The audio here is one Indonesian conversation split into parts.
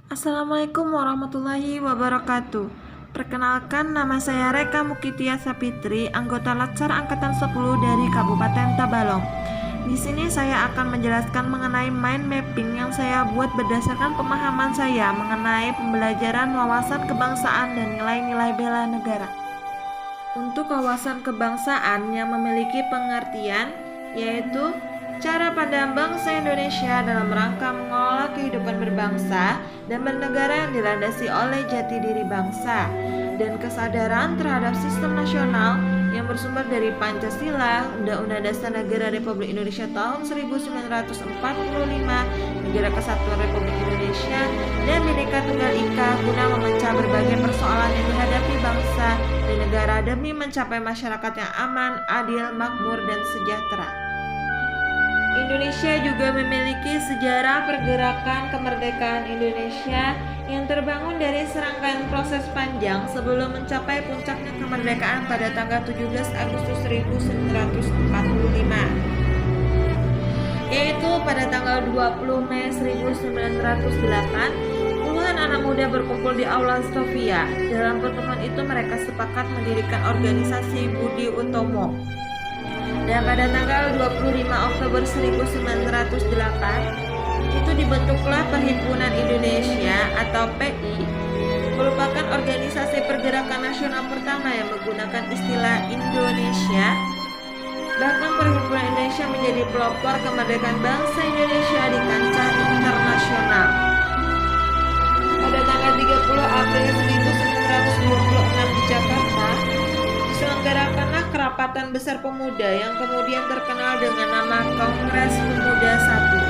Assalamualaikum warahmatullahi wabarakatuh. Perkenalkan, nama saya Reka Mukitia Sapitri, anggota Latsar Angkatan 10 dari Kabupaten Tabalong. Di sini saya akan menjelaskan mengenai mind mapping yang saya buat berdasarkan pemahaman saya mengenai pembelajaran wawasan kebangsaan dan nilai-nilai bela negara. Untuk wawasan kebangsaan yang memiliki pengertian yaitu cara pandang bangsa Indonesia dalam rangka mengelola kehidupan berbangsa dan bernegara yang dilandasi oleh jati diri bangsa dan kesadaran terhadap sistem nasional yang bersumber dari Pancasila, Undang-Undang Dasar Negara Republik Indonesia tahun 1945, Negara Kesatuan Republik Indonesia, dan Bhinneka Tunggal Ika guna memecah berbagai persoalan yang dihadapi bangsa dan negara demi mencapai masyarakat yang aman, adil, makmur, dan sejahtera. Indonesia juga memiliki sejarah pergerakan kemerdekaan Indonesia yang terbangun dari serangkaian proses panjang sebelum mencapai puncaknya kemerdekaan pada tanggal 17 Agustus 1945, yaitu pada tanggal 20 Mei 1908. Puluhan anak muda berkumpul di Aula Sofia. Dalam pertemuan itu mereka sepakat mendirikan organisasi Budi Utomo. Dan pada tanggal 25 Oktober 1908 itu dibentuklah Perhimpunan Indonesia atau PI, merupakan organisasi pergerakan nasional pertama yang menggunakan istilah Indonesia. Bahkan Perhimpunan Indonesia menjadi pelopor kemerdekaan bangsa Indonesia di kancah internasional. Pada tanggal 30 April 1926 di Jakarta diselenggarakanlah Kerapatan Besar Pemuda yang kemudian terkenal dengan nama Kongres Pemuda I.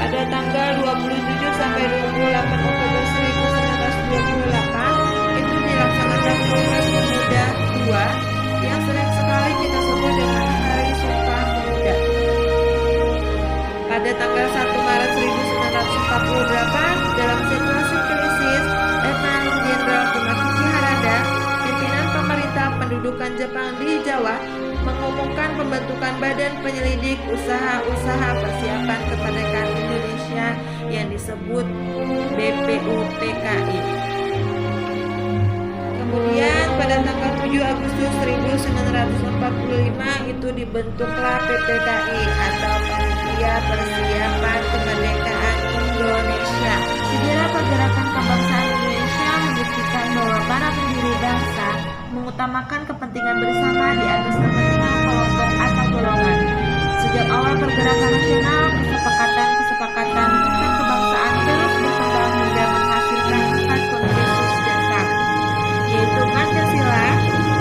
Pada tanggal 27 sampai 28 Oktober 1928 itu dilaksanakan Kongres Pemuda II yang sering sekali kita sebut dengan Hari Sumpah Pemuda. Pada tanggal 1 Maret 1948 dalam situasi krisis, Letnan Jenderal Kumakichi Harada, pimpinan pemerintah pendudukan Jepang di Jawa, mengumumkan pembentukan Badan Penyelidik Usaha-Usaha Persiapan Kemerdekaan Indonesia yang disebut BPUPKI. Kemudian pada tanggal 7 Agustus 1945 itu dibentuklah PPKI atau Panitia Persiapan Kemerdekaan Indonesia. Sejarah pergerakan kebangsaan Indonesia membuktikan bahwa para pendiri bangsa mengutamakan kepentingan bersama di atas kepentingan kelompok atau golongan. Sejak awal pergerakan nasional, kesepakatan tentang kebangsaan terus berkembang hingga menghasilkan 4 konsensus dasar, yaitu Pancasila,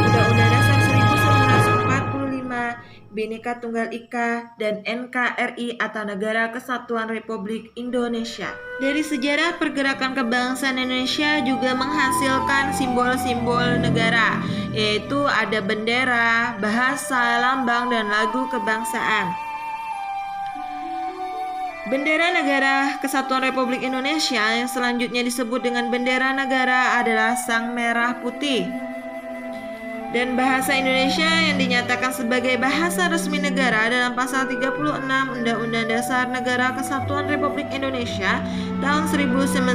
Undang-Undang Dasar 1945, Bhinneka Tunggal Ika, dan NKRI atau Negara Kesatuan Republik Indonesia. Dari sejarah pergerakan kebangsaan Indonesia juga menghasilkan simbol-simbol negara, yaitu ada bendera, bahasa, lambang, dan lagu kebangsaan. Bendera Negara Kesatuan Republik Indonesia yang selanjutnya disebut dengan bendera negara adalah sang merah putih. Dan bahasa Indonesia yang dinyatakan sebagai bahasa resmi negara dalam pasal 36 Undang-Undang Dasar Negara Kesatuan Republik Indonesia tahun 1945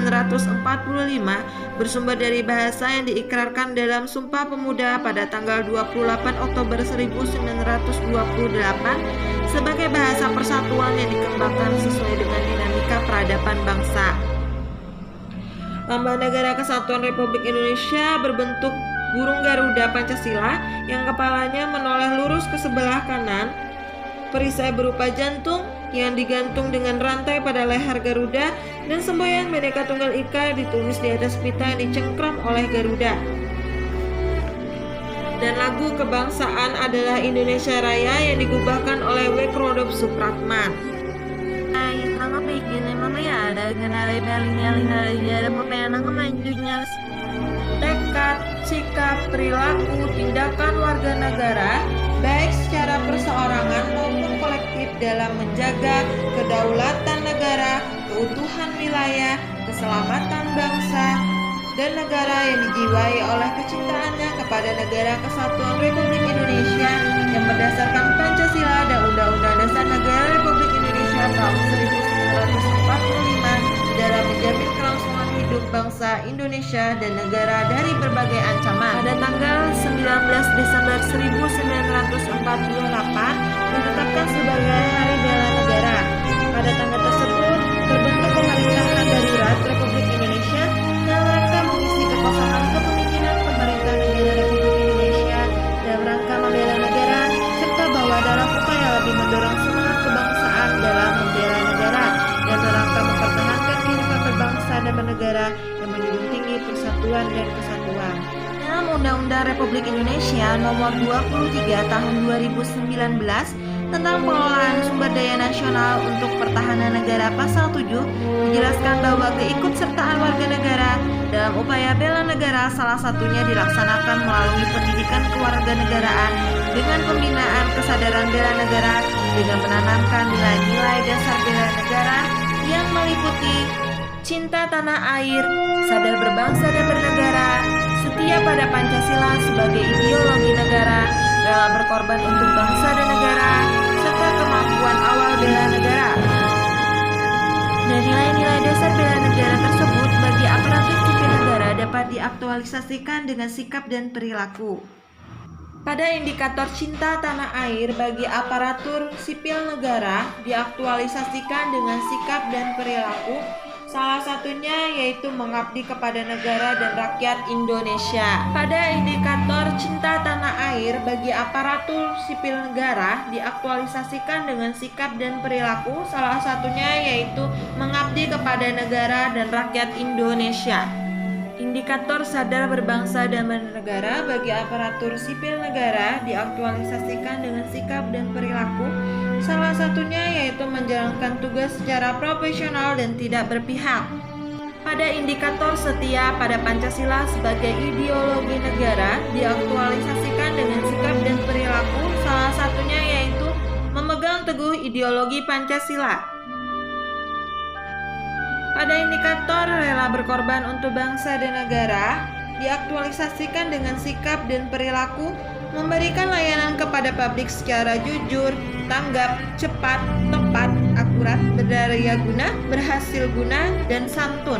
bersumber dari bahasa yang diikrarkan dalam Sumpah Pemuda pada tanggal 28 Oktober 1928 sebagai bahasa persatuan yang dikembangkan sesuai dengan dinamika peradaban bangsa. Lambang Negara Kesatuan Republik Indonesia berbentuk burung Garuda Pancasila yang kepalanya menoleh lurus ke sebelah kanan, perisai berupa jantung yang digantung dengan rantai pada leher Garuda, dan semboyan Bhinneka Tunggal Ika ditulis di atas pita yang dicengkram oleh Garuda. Dan lagu kebangsaan adalah Indonesia Raya yang digubahkan oleh Wekrodop Supratman. Tekad, sikap, perilaku, tindakan warga negara, baik secara perseorangan maupun kolektif dalam menjaga kedaulatan negara, keutuhan wilayah, keselamatan bangsa dan negara yang dijiwai oleh kecintaannya kepada Negara Kesatuan Republik Indonesia yang berdasarkan Pancasila dan Undang-Undang Dasar Negara Republik Indonesia tahun 1945 dalam menjamin kelangsungan hidup bangsa Indonesia dan negara dari berbagai ancaman. Pada tanggal 19 Desember 1948 ditetapkan sebagai Hari Bela Negara. Pada tanggal tersebut terbentuk pemerintahan darurat Republik Indonesia dalam rangka mengisi kekosongan kepemimpinan pemerintah negara Republik Indonesia dalam rangka membela negara, serta bahwa dalam upaya lebih mendorong semangat kebangsaan dalam membela negara dan rangka mempertahankan kehidupan berbangsa dan bernegara yang menjunjung tinggi persatuan dan kesatuan. Dalam Undang-Undang Republik Indonesia Nomor 23 Tahun 2019 tentang pengelolaan sumber daya nasional untuk pertahanan negara Pasal 7 dijelaskan bahwa keikutsertaan warga negara dalam upaya bela negara salah satunya dilaksanakan melalui pendidikan kewarganegaraan dengan pembinaan kesadaran bela negara dengan menanamkan nilai-nilai dasar bela negara yang meliputi cinta tanah air, sadar berbangsa dan bernegara, setia pada Pancasila sebagai ideologi negara, rela berkorban untuk bangsa dan negara, serta kemampuan awal bela negara. Dan nilai-nilai dasar bela negara tersebut bagi aparatur sipil negara dapat diaktualisasikan dengan sikap dan perilaku. Pada indikator cinta tanah air bagi aparatur sipil negara diaktualisasikan dengan sikap dan perilaku, salah satunya yaitu mengabdi kepada negara dan rakyat Indonesia. Pada indikator cinta tanah air bagi aparatur sipil negara diaktualisasikan dengan sikap dan perilaku, salah satunya yaitu mengabdi kepada negara dan rakyat Indonesia. Indikator sadar berbangsa dan bernegara bagi aparatur sipil negara diaktualisasikan dengan sikap dan perilaku, salah satunya yaitu menjalankan tugas secara profesional dan tidak berpihak. Pada indikator setia pada Pancasila sebagai ideologi negara diaktualisasikan dengan sikap dan perilaku, salah satunya yaitu memegang teguh ideologi Pancasila. Pada indikator rela berkorban untuk bangsa dan negara diaktualisasikan dengan sikap dan perilaku, memberikan layanan kepada publik secara jujur, tanggap, cepat, tepat, akurat, berdaya guna, berhasil guna, dan santun.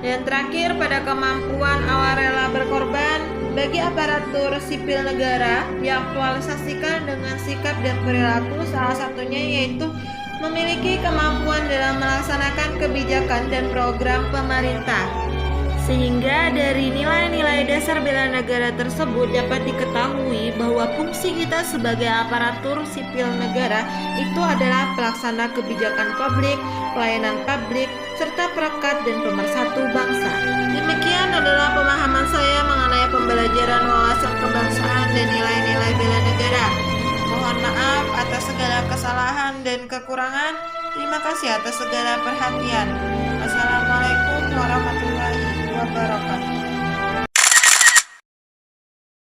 Dan terakhir, pada kemampuan awal rela berkorban bagi aparatur sipil negara diaktualisasikan dengan sikap dan perilaku, salah satunya yaitu memiliki kemampuan dalam melaksanakan kebijakan dan program pemerintah. Sehingga dari nilai-nilai dasar bela negara tersebut dapat diketahui bahwa fungsi kita sebagai aparatur sipil negara itu adalah pelaksana kebijakan publik, pelayanan publik, serta perekat dan pemersatu bangsa. Demikian adalah pemahaman saya mengenai pembelajaran wawasan kebangsaan dan nilai-nilai bela negara. Mohon maaf atas segala kesalahan dan kekurangan. Terima kasih atas segala perhatian. Wassalamualaikum